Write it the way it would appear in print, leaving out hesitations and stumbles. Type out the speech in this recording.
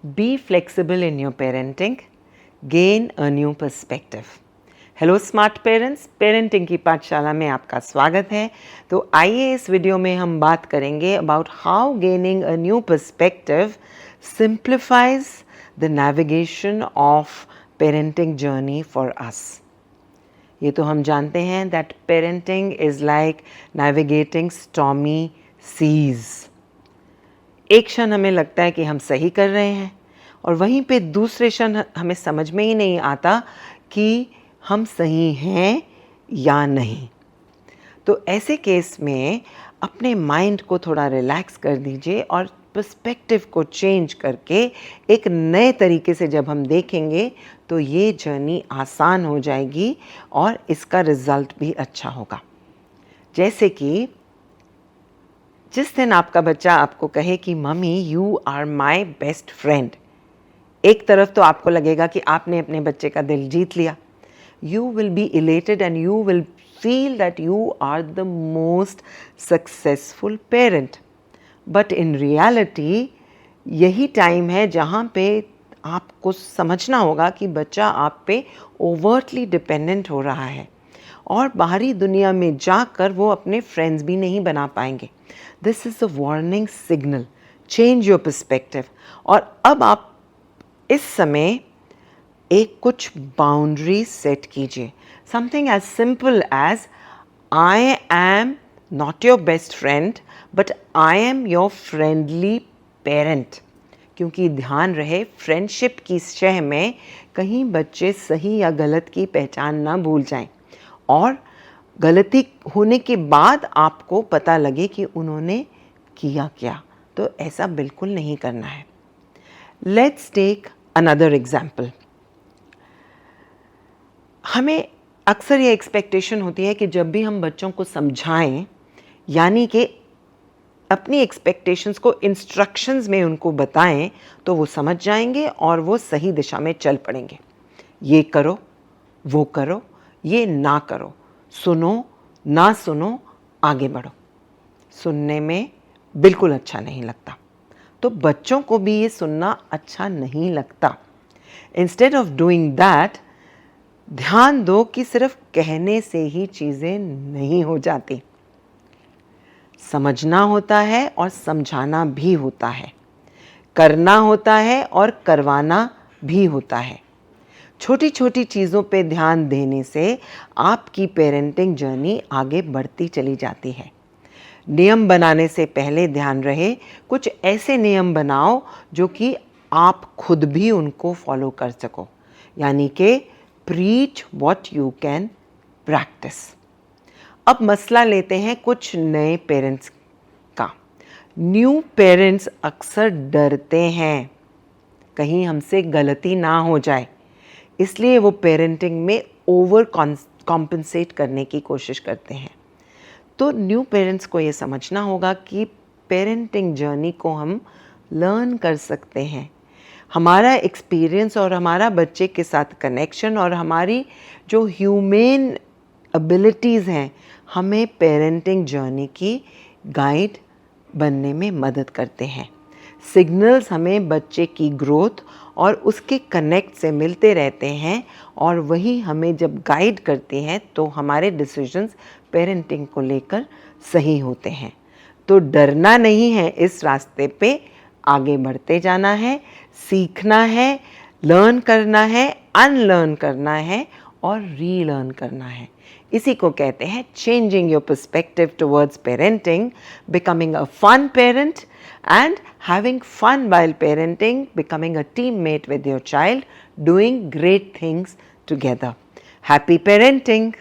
Be flexible in your parenting. Gain a new perspective. Hello smart parents, parenting की पाठशाला में आपका स्वागत है। तो आइए इस वीडियो में हम बात करेंगे about how gaining a new perspective simplifies the navigation of parenting journey for us. ये तो हम जानते हैं that parenting is like navigating stormy seas. एक क्षण हमें लगता है कि हम सही कर रहे हैं और वहीं पे दूसरे क्षण हमें समझ में ही नहीं आता कि हम सही हैं या नहीं। तो ऐसे केस में अपने माइंड को थोड़ा रिलैक्स कर दीजिए और पर्सपेक्टिव को चेंज करके एक नए तरीके से जब हम देखेंगे तो ये जर्नी आसान हो जाएगी और इसका रिज़ल्ट भी अच्छा होगा। जैसे कि जिस दिन आपका बच्चा आपको कहे कि mummy you are my best friend, एक तरफ तो आपको लगेगा कि आपने अपने बच्चे का दिल जीत लिया। You will be elated and you will feel that you are the most successful parent. But in reality, यही टाइम है जहाँ पे आपको समझना होगा कि बच्चा आप पे overtly dependent हो रहा है और बाहरी दुनिया में जाकर वो अपने फ्रेंड्स भी नहीं बना पाएंगे। This is a warning signal. Change your perspective. और अब आप इस समय एक कुछ बाउंड्री सेट कीजिए। Something as simple as I am not your best friend but I am your friendly parent. क्योंकि ध्यान रहे फ्रेंडशिप की शह में कहीं बच्चे सही या गलत की पहचान ना भूल जाएं और गलती होने के बाद आपको पता लगे कि उन्होंने किया क्या। तो ऐसा बिल्कुल नहीं करना है। Let's take another example. हमें अक्सर ये एक्सपेक्टेशन होती है कि जब भी हम बच्चों को समझाएं, यानी कि अपनी एक्सपेक्टेशंस को इंस्ट्रक्शंस में उनको बताएं, तो वो समझ जाएंगे और वो सही दिशा में चल पड़ेंगे। ये करो, वो करो, ये ना करो, सुनो, ना सुनो, आगे बढ़ो। सुनने में बिल्कुल अच्छा नहीं लगता, तो बच्चों को भी ये सुनना अच्छा नहीं लगता। इंस्टेड ऑफ डूइंग दैट, ध्यान दो कि सिर्फ कहने से ही चीज़ें नहीं हो जाती। समझना होता है और समझाना भी होता है, करना होता है और करवाना भी होता है। छोटी छोटी चीज़ों पे ध्यान देने से आपकी पेरेंटिंग जर्नी आगे बढ़ती चली जाती है। नियम बनाने से पहले ध्यान रहे कुछ ऐसे नियम बनाओ जो कि आप खुद भी उनको फॉलो कर सको, यानी कि preach what you can practice। अब मसला लेते हैं कुछ नए पेरेंट्स का। न्यू पेरेंट्स अक्सर डरते हैं कहीं हमसे गलती ना हो जाए, इसलिए वो पेरेंटिंग में ओवर कॉम्पनसेट करने की कोशिश करते हैं। तो न्यू पेरेंट्स को ये समझना होगा कि पेरेंटिंग जर्नी को हम लर्न कर सकते हैं। हमारा एक्सपीरियंस और हमारा बच्चे के साथ कनेक्शन और हमारी जो ह्यूमन एबिलिटीज़ हैं हमें पेरेंटिंग जर्नी की गाइड बनने में मदद करते हैं। सिग्नल्स हमें बच्चे की ग्रोथ और उसके कनेक्ट से मिलते रहते हैं और वही हमें जब गाइड करते हैं तो हमारे डिसीजंस पेरेंटिंग को लेकर सही होते हैं। तो डरना नहीं है, इस रास्ते पे आगे बढ़ते जाना है, सीखना है, लर्न करना है, अनलर्न करना है और रीलर्न करना है। इसी को कहते हैं changing your perspective towards parenting, becoming a fun parent and having fun while parenting, becoming a teammate with your child, doing great things together. Happy parenting!